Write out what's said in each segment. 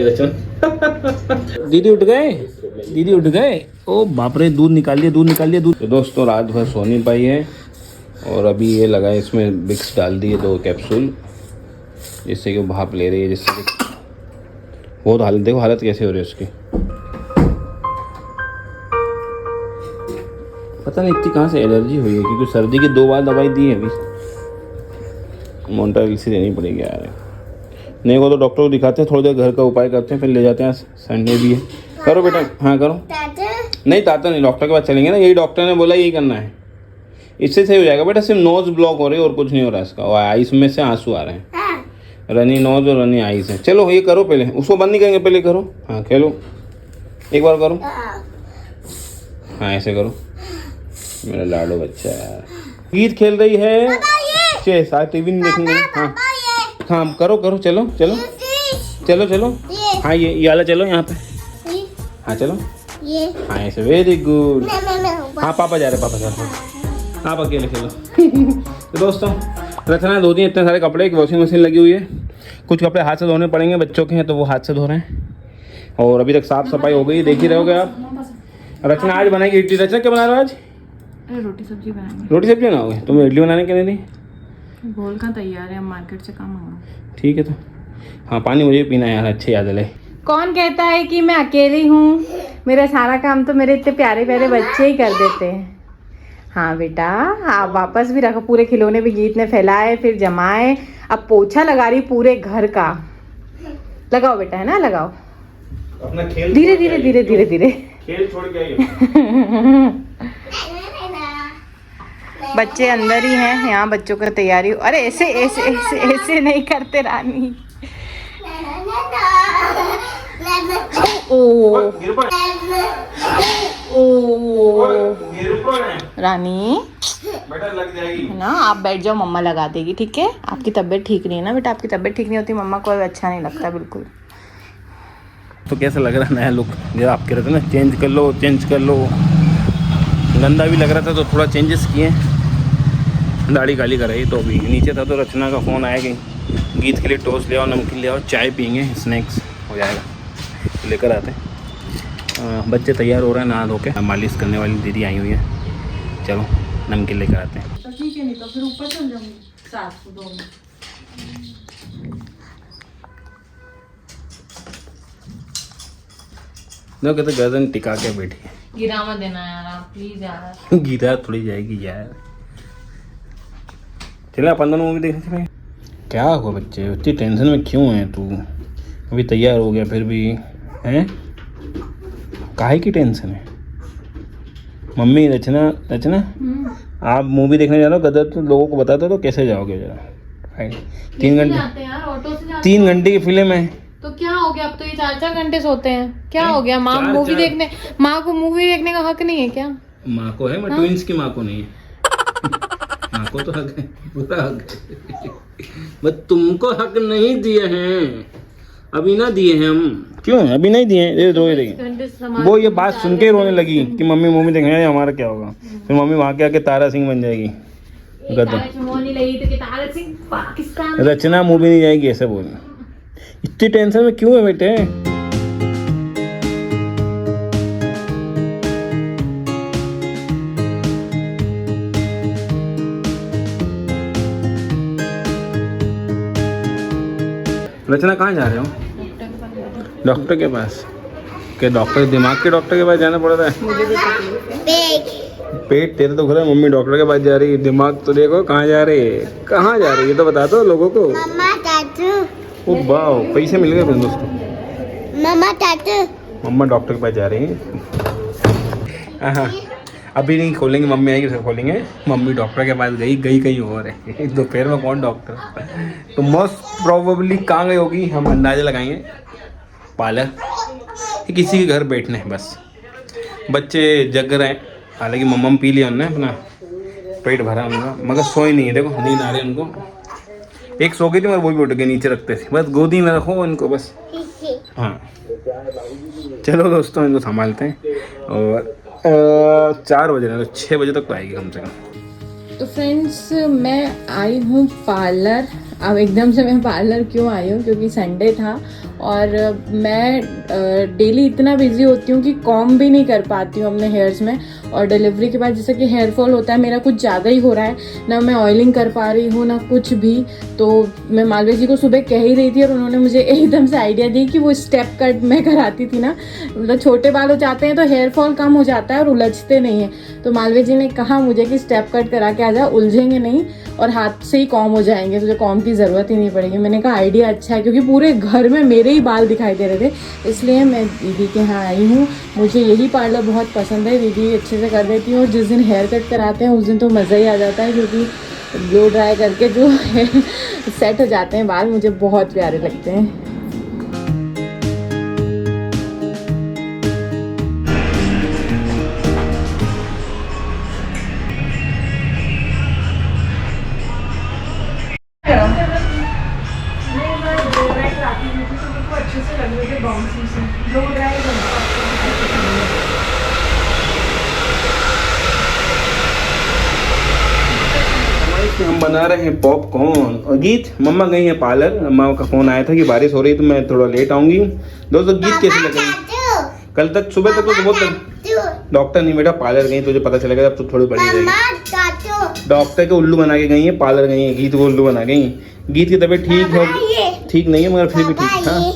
रही रचना। दीदी उठ गए, दीदी उठ गए। ओ बाप रे, दूध निकाल लिया, दूध निकाल लिया, दूध। तो दोस्तों रात भर सो नहीं पाई है और अभी ये लगाए, इसमें विक्स डाल दिए 2 कैप्सूल, जिससे कि वो भाप ले रही है, जिससे कि बहुत हालत, देखो हालत कैसे हो रही है उसकी। पता नहीं इतनी कहाँ से एलर्जी हुई है, क्योंकि सर्दी की 2 बार दवाई दी है अभी। मोन्टाइल से देनी पड़ेगी यार। नहीं को तो डॉक्टर को दिखाते हैं, थोड़ी देर घर का उपाय करते हैं, फिर ले जाते हैं। संडे भी है। करो बेटा, हाँ करो। नहीं ताता नहीं, डॉक्टर के पास चलेंगे ना, यही डॉक्टर ने बोला, यही करना है, इससे सही हो जाएगा बेटा। सिर्फ नोज ब्लॉक हो रही है और कुछ नहीं हो रहा है इसका, और आइस में से आंसू आ रहे हैं, रनी नोज और रनी आइस है। चलो ये करो पहले, उसको बंद नहीं करेंगे, पहले करो। हाँ खेलो, एक बार करो, हाँ ऐसे करो। मेरा लाडो बच्चा यार, गीत खेल रही है, साथ टीवी नहीं देखेंगे। हाँ हाँ करो करो, चलो चलो चलो चलो। हाँ ये वाला चलो यहाँ पे, हाँ चलो, हाँ ऐसे, वेरी गुड। हाँ पापा जा रहे, पापा जा रहे, आप अकेले खेलो। तो दोस्तों रचना धो दी इतने सारे कपड़े, एक वॉशिंग मशीन लगी हुई है, कुछ कपड़े हाथ से धोने पड़ेंगे, बच्चों के हैं तो वो हाथ से धो रहे हैं। और अभी तक साफ सफाई हो गई, देख ही रहोगे आप। रचना आज बनाएगी इडली। रचना क्या बना रहे हो आज? रोटी सब्जी बनाएंगे। रोटी सब्जी बनाओगे? तुम इडली बनाने के लिए नहीं? घोल का तैयार है, हम मार्केट से काम मंगाओ। ठीक है तो हाँ, पानी मुझे पीना है यार, अच्छी याद है। कौन कहता है कि मैं अकेली हूँ? मेरा सारा काम तो मेरे इतने प्यारे प्यारे बच्चे ही कर देते हैं। हाँ बेटा, आप वापस भी रखो, पूरे खिलौने भी गीत ने फैलाए, फिर जमाए, अब पोछा लगा रही पूरे घर का। लगाओ बेटा, है ना, लगाओ अपना खेल, धीरे धीरे धीरे धीरे धीरे, खेल छोड़ के आइए। बच्चे अंदर ही हैं, यहाँ बच्चों का तैयारी। अरे ऐसे ऐसे ऐसे ऐसे नहीं करते रानी। ओ ओ रानी बेटा लग जाएगी ना, आप बैठ जाओ, मम्मा लगा देगी, ठीक है? आपकी तबीयत ठीक नहीं है ना बेटा, आपकी तबीयत ठीक नहीं होती मम्मा को अच्छा नहीं लगता बिल्कुल। तो कैसा लग रहा है नया लुक? जब आप कह रहे थे ना चेंज कर लो, चेंज कर लो, गंदा भी लग रहा था तो थोड़ा चेंजेस किए, दाढ़ी काली कराई। तो अभी नीचे था तो रचना का फ़ोन आया कि गीत के लिए टोस्ट ले आओ, नमकीन ले आओ, चाय पियेंगे, स्नैक्स हो जाएगा, लेकर आते हैं। बच्चे तैयार हो रहे हैं नहा धो के, मालिश करने वाली दीदी आई हुई है, चलो नमकीन लेकर आते हैं। तो ठीक है, नहीं तो फिर ऊपर चल जाऊंगी साथ को 2 मिनट। देखो कहते गर्दन टिका के बैठी है। गिरा मत देना यार आप, प्लीज यार। गिरा थोड़ी जाएगी यार। चले अपन दोनों मूवी देखने चले। क्या हुआ बच्चे, इतनी टेंशन में क्यों है तू? अभी तैयार हो गया फिर भी हैं? काहे की टेंशन है? मम्मी रचना, रचना आप मूवी देखने जा रहे हो गदर, तो लोगों को बता दो तो कैसे जाओगे जरा? 3 घंटे, 3 घंटे की फिल्म है तो क्या हो गया? अब तो ये 4-4 घंटे सोते हैं, क्या हो गया? माँ मूवी देखने, माँ को मूवी देखने का हक नहीं है क्या? माँ को है, मैं ट्विंस की माँ को नहीं है। माँ को तो हक है, पूरा हक है, बस तुमको हक नहीं दिए हैं, अभी ना दिए हैं हम। क्यों अभी नहीं दिए हैं? वो ये बात सुन के रोने लगी कि मम्मी मूवी देखने जाए, हमारा क्या होगा? फिर मम्मी वहाँ के आके तारा सिंह बन जाएगी। रचना मूवी नहीं जाएगी ऐसे बोल। इतनी टेंशन में क्यों है बेटे? रचना कहाँ जा रहे हो? डॉक्टर के पास? क्या डॉक्टर, दिमाग के डॉक्टर के पास जाना पड़ रहा है? पेट तेरे तो खरा, मम्मी डॉक्टर के पास जा रही है, दिमाग तो देखो कहाँ जा रही है, कहाँ जा रही है तो बता दो लोगों को। ओ वाह, पैसे मिल गए फिर दोस्तों। मम्मा डॉक्टर के पास जा रही है। हाँ अभी नहीं खोलेंगे, मम्मी आएगी फिर खोलेंगे। मम्मी डॉक्टर के पास गई कहीं और है। दोपहर में कौन डॉक्टर? तो मोस्ट प्रोबेबली कहाँ गई होगी, हम अंदाजा लगाएंगे पार्लर, किसी के घर बैठने बस। बच्चे जग रहे हैं, हालांकि मम्मा पी लिया उन्होंने, अपना पेट भरा उनका, मगर सोए नहीं है, देखो नींद आ रही है उनको। एक सो गई थी मगर वो भी उठ गई, नीचे रखते थे, बस गोदी में रखो इनको बस। हाँ चलो दोस्तों, इनको संभालते हैं। और 4 बजे ना, तो 6 बजे तक तो आएगी कम से कम। तो फ्रेंड्स मैं आई हूँ पार्लर, अब एकदम से मैं पार्लर क्यों आई हूँ, क्योंकि संडे था और मैं डेली इतना बिजी होती हूँ कि कॉम भी नहीं कर पाती हूँ अपने हेयर्स में। और डिलीवरी के बाद जैसे कि हेयर फॉल होता है मेरा कुछ ज़्यादा ही हो रहा है, ना मैं ऑयलिंग कर पा रही हूँ ना कुछ भी। तो मैं मालवीय जी को सुबह कह ही रही थी और उन्होंने मुझे एकदम से आइडिया दी कि वो स्टेप कट मैं कराती थी ना, मतलब छोटे बाल हो जाते हैं तो हेयर फॉल कम हो जाता है और उलझते नहीं हैं। तो मालवीय जी ने कहा मुझे कि स्टेप कट करा के आ जा, उलझेंगे नहीं और हाथ से ही कॉम हो जाएंगे, तुझे कॉम की ज़रूरत ही नहीं पड़ेगी। मैंने कहा आइडिया अच्छा है, क्योंकि पूरे घर में मेरे ही बाल दिखाई दे रहे थे, इसलिए मैं दीदी के यहाँ आई हूँ। मुझे यही पार्लर बहुत पसंद है, दीदी अच्छे से कर देती हूँ और जिस दिन हेयर कट कराते हैं उस दिन तो मज़ा ही आ जाता है, क्योंकि ब्लो ड्राई करके जो है सेट हो जाते हैं बाल, मुझे बहुत प्यारे लगते हैं। हम बना रहे हैं पॉपकॉर्न। और गीत, मम्मा गई है पार्लर, मम्मा का फोन आया था कि बारिश हो रही है तो मैं थोड़ा लेट आऊंगी। दोस्तों गीत कैसी लग रही? कल तक सुबह तक तो बहुत डॉक्टर नहीं बेटा, पार्लर गई, तुझे पता चलेगा जब तो थोड़ी बड़ी रहेगी। डॉक्टर के उल्लू बना के गई है, पार्लर गई है, गीत को उल्लू बना गई। गीत की तबीयत ठीक नहीं है मगर फिर भी ठीक। हाँ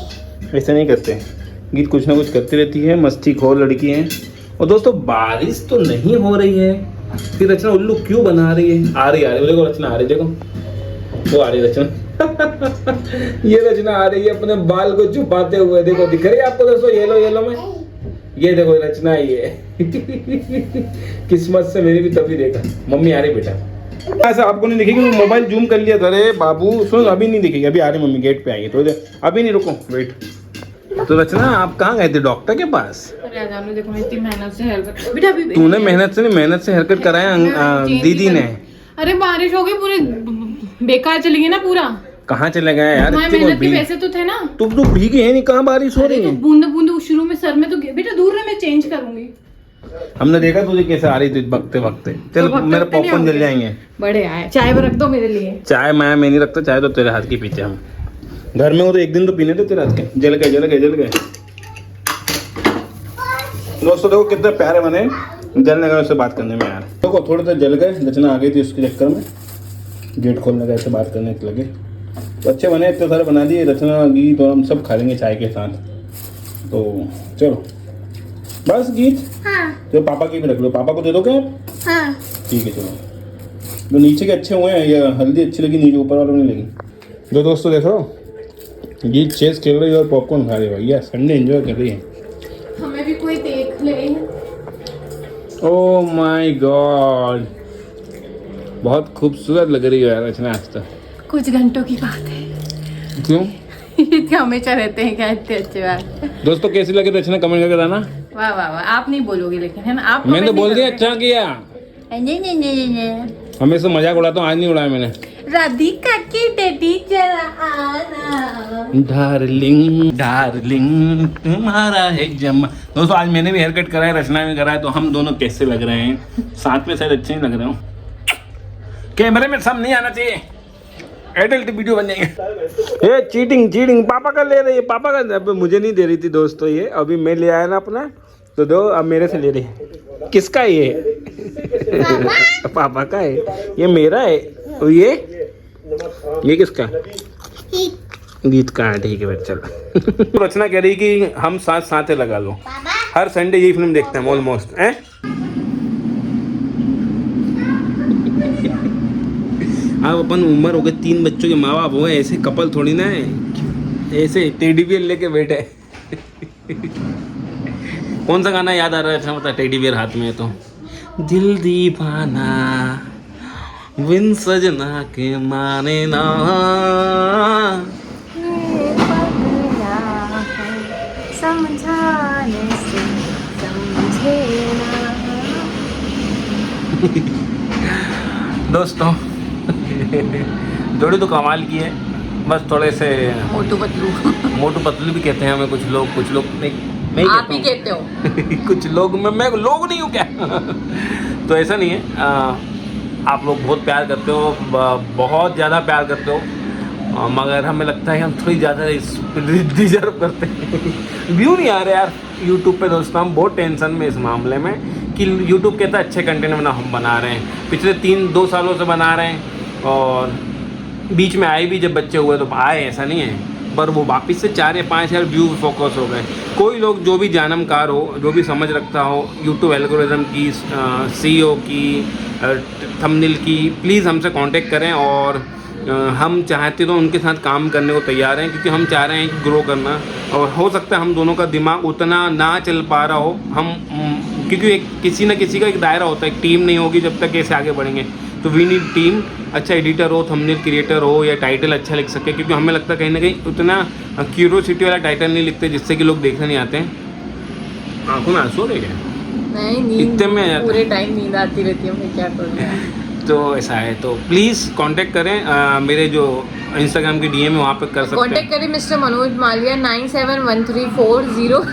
ऐसा नहीं करते, गीत कुछ ना कुछ करती रहती है, मस्ती खोर लड़की है। और दोस्तों बारिश तो नहीं हो रही है, फिर रचना उल्लू क्यों बना रही है? आ रही देखो रचना आ रही, देखो वो आ रही रचना ये रचना आ रही है अपने बाल को छुपाते हुए, देखो दिख रही है आपको दोस्तों येलो में, ये देखो रचना ही है किस्मत से मेरी भी तभी देखा। मम्मी आ रही बेटा, ऐसा आपको नहीं दिखेगी, मोबाइल जूम कर लिया था। अरे बाबू सुन, अभी नहीं दिखेगी, अभी आ रही मम्मी, गेट पे आएगी थोड़ी देर, अभी नहीं, रुको वेट। तो रचना आप कहाँ गए थे? डॉक्टर के पास? अरे देखो मैं इतनी मेहनत से हेयर कट, बेटा अभी तूने मेहनत से हेयर कट कराया दीदी ने। अरे बारिश हो गई, पूरे बेकार चली गई ना पूरा। कहाँ चले गए यार? मेहनत के पैसे तो थे ना। तुम तो भीगे है नहीं, कहाँ बारिश हो रही है? बूंद बूंद शुरू में सर में तो बेटा दूर रहे, मैं चेंज करूंगी। हमने देखा तुझे कैसे आ रही थी बकते बकते। चल मेरे पॉपकॉर्न जल जाएंगे। बड़े आए, चाय रख दो मेरे लिए। चाय मैं नहीं रखता, चाय तो तेरे हाथ की पीते हम। घर में हो तो एक दिन तो पीने थे तेरे हाथ के। जल गए दोस्तों, देखो कितने प्यारे बने, जलने लगा उससे बात करने में यार। देखो थोड़े देर जल गए, रचना आ गई थी उसके चक्कर में, गेट खोलने गए थे, बात करने लगे। तो अच्छे बने, इतने सारे बना दिए, रचना गीत और हम सब खा लेंगे चाय के साथ। तो चलो बस गीत, हाँ। तो पापा की भी रख लो, पापा को दे दो क्या? हाँ। ठीक है चलो। तो नीचे के अच्छे हुए हैं, ये हल्दी अच्छी लगी, नीचे ऊपर वालों नहीं लगी। जो दोस्तों देखो गीत चेस खेल रही है और पॉपकॉर्न खा रही है, भैया संडे एंजॉय कर रही है। हमें भी कोई देख ले। ओह माय गॉड, बहुत खूबसूरत लग रही है यार रचना आज तो। कुछ घंटों की बात है। क्यों? इतने हमेशा रहते हैं क्या इतने अच्छे बात। दोस्तों कैसी लगी रचना कमेंट करके बताना। वाह वाह वाह, आप नहीं बोलोगे लेकिन, है ना? आप मैंने तो बोल दिया अच्छा किया। नहीं। हमेशा मजाक उड़ाता हूँ, आज नहीं उड़ाया मैंने। राधिका की डैडी जरा आना। डार्लिंग तुम्हारा है जमा। दोस्तों आज मैंने भी हेयर कट कराया, रचना भी कराया, तो हम दोनों कैसे लग रहे हैं? साथ में शायद अच्छे नहीं लग रहे हो। कैमरे में सब नहीं आना चाहिए, एडल्ट वीडियो बन जाएंगे। ये चीटिंग पापा का ले रही है, पापा का। अब मुझे नहीं दे रही थी दोस्तों, ये अभी मैं ले आया ना अपना, तो दो अब मेरे से ले रही है। किसका है ये? पापा का है, ये मेरा है। और ये किसका? गीत का है। ठीक है भाई चलो। रचना कह रही कि हम साथ लगा लो, हर संडे यही फिल्म देखते हैं ऑलमोस्ट। अब अपन उम्र हो गई, 3 बच्चों के माँ बाप हो गए, ऐसे कपल थोड़ी ना है, ऐसे टेडी बियर लेके बैठे। कौन सा गाना याद आ रहा है? अच्छा बता, टेडी बियर हाथ में है तो। दिल दीवाना बिन सजना के माने ना, समझाने से समझे ना। दोस्तों जोड़ी तो कमाल की है, बस थोड़े से मोटू पतलू भी कहते हैं हमें कुछ लोग नहीं आप ही कहते हो। कुछ लोग, मैं लोग नहीं हूँ क्या? तो ऐसा नहीं है, आप लोग बहुत प्यार करते हो, बहुत ज़्यादा प्यार करते हो। मगर हमें लगता है कि हम थोड़ी ज़्यादा डिजर्व करते हैं। व्यू नहीं आ रहे यार यूट्यूब पे दोस्तों, हम बहुत टेंशन में इस मामले में कि यूट्यूब कहता है अच्छे कंटेंट हम बना रहे हैं, पिछले 3-2 सालों से बना रहे हैं, और बीच में आए भी जब बच्चे हुए तो आए, ऐसा नहीं है, पर वो वापस से 4 या 5 हज़ार व्यू फोकस हो गए। कोई लोग जो भी जानकार हो, जो भी समझ रखता हो यूट्यूब एल्गोरिदम की, SEO की, थंबनेल की, प्लीज़ हमसे कांटेक्ट करें, और हम चाहते तो उनके साथ काम करने को तैयार हैं, क्योंकि हम चाह रहे हैं कि ग्रो करना, और हो सकता है हम दोनों का दिमाग उतना ना चल पा रहा हो, हम क्योंकि किसी न किसी का एक दायरा होता है, एक टीम नहीं होगी जब तक कैसे आगे बढ़ेंगे, तो वी नीड टीम, अच्छा एडिटर हो, थंबनेल क्रिएटर हो, या टाइटल अच्छा लिख सके, क्योंकि हमें लगता है कहीं ना कहीं उतना क्यूरियोसिटी वाला टाइटल नहीं लिखते जिससे कि लोग देखने नहीं आते हैं। आंखों में आंसू रह गए? नहीं, नींद इतने में आ जाता पूरे टाइम नींद आती रहती है, मैं क्या करूँ। तो ऐसा है, तो प्लीज़ कांटेक्ट करें, मेरे जो इंस्टाग्राम की DM है वहाँ पे कर सकते हैं। कांटेक्ट करें मिस्टर मनोज मालविया 971340।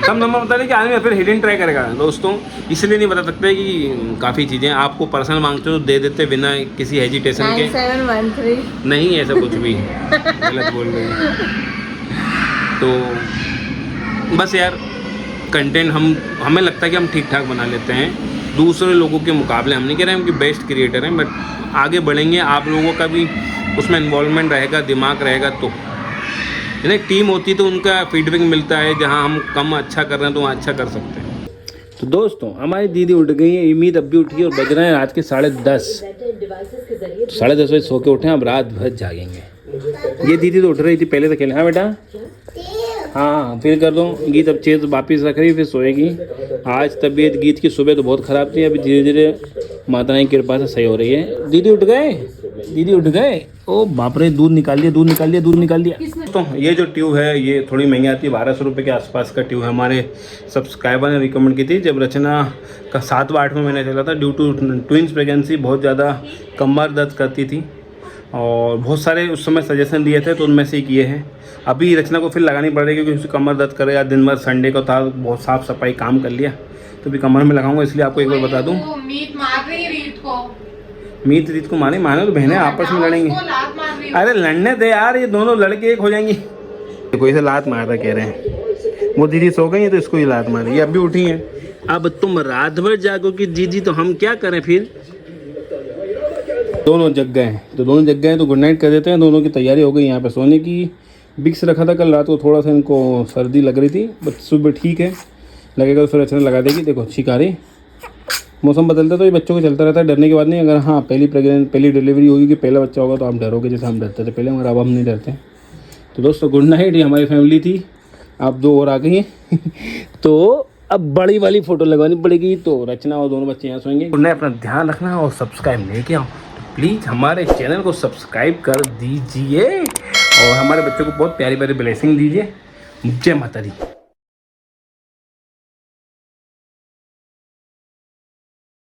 कम नंबर बता दें कि आदमी फिर हिडन ट्राई करेगा दोस्तों, इसलिए नहीं बता सकते कि काफ़ी चीज़ें आपको पर्सनल मांगते हो तो दे देते बिना किसी हेजिटेशन के। 9713 नहीं ऐसा कुछ भी गलत बोल रहे हैं। तो बस यार कंटेंट हमें लगता है कि हम ठीक ठाक बना लेते हैं दूसरे लोगों के मुकाबले। हम नहीं कह रहे हैं कि बेस्ट क्रिएटर हैं, बट आगे बढ़ेंगे, आप लोगों का भी उसमें इन्वॉल्वमेंट रहेगा, दिमाग रहेगा, तो यानी टीम होती तो उनका फीडबैक मिलता है, जहां हम कम अच्छा कर रहे हैं तो वहाँ अच्छा कर सकते हैं। तो दोस्तों हमारी दीदी उठ गई है, उम्मीद अब भी उठी, और बज रहे हैं रात के 10:30। 10:30 बजे सो के उठे, अब रात भर जागेंगे। ये दीदी तो उठ रही थी पहले तो खेले। हाँ बेटा, हाँ फिर कर दो। गीत अब चेज वापिस रख रही, फिर सोएगी। आज तबीयत गीत की सुबह तो बहुत ख़राब थी, अभी धीरे धीरे माता की कृपा से सही हो रही है। दीदी उठ गए, दीदी उठ गए। ओ बाप रे, दूध निकाल लिया, दूध निकाल लिया, दूध निकाल लिया। तो ये जो ट्यूब है ये थोड़ी महंगी आती है, 1200 रुपये के आसपास का ट्यूब है। हमारे सब्सक्राइबर ने रिकमेंड की थी जब रचना का 7वां-8वां महीना चला था। ड्यू टू ट्विंस प्रेगनेंसी बहुत ज़्यादा कमर दर्द करती थी, और बहुत सारे उस समय सजेशन दिए थे, तो उनमें से एक ये है। अभी रचना को फिर लगानी पड़ रही है, क्योंकि उसकी कमर दर्द करे, या दिन भर संडे को था बहुत साफ़ सफाई काम कर लिया, तो अभी कमर में लगाऊंगा। इसलिए आपको एक बार बता दूं, मीत मार रही है रीत को, मीत रीत को माने तो बहनें आपस में लड़ेंगी। अरे लड़ने दे यार, ये दोनों लड़के एक हो जाएंगी। देखो इसे लात मार रहा कह रहे हैं, वो दीदी सो गई है तो इसको ही लात मारी, ये अब भी उठी है। अब तुम रात भर जागोगी दीदी, तो हम क्या करें फिर? दोनों जग गए हैं, तो गुड नाइट कर देते हैं। दोनों की तैयारी हो गई यहाँ पे सोने की। विक्स रखा था कल रात को, थोड़ा सा इनको सर्दी लग रही थी, बट सुबह ठीक है, लगेगा तो फिर अच्छा लगा देगी। देखो छिकारी, मौसम बदलता तो ये बच्चों को चलता रहता है, डरने की बात नहीं। अगर हाँ पहली डिलीवरी होगी कि पहला बच्चा होगा तो आप डरोगे, जैसे हम डरते थे पहले, मगर अब हम नहीं डरते। तो दोस्तों गुड नाइट, ये हमारी फैमिली थी, आप 2 और आ गई हैं। तो अब बड़ी वाली फ़ोटो लगवानी पड़ेगी, तो रचना और दोनों बच्चे यहाँ सोएंगे। गुड नाइट, अपना ध्यान रखना, और सब्सक्राइब लेके आओ प्लीज़, हमारे चैनल को सब्सक्राइब कर दीजिए, और हमारे बच्चों को बहुत प्यारी प्यारी ब्लेसिंग दीजिए। जय माता दी।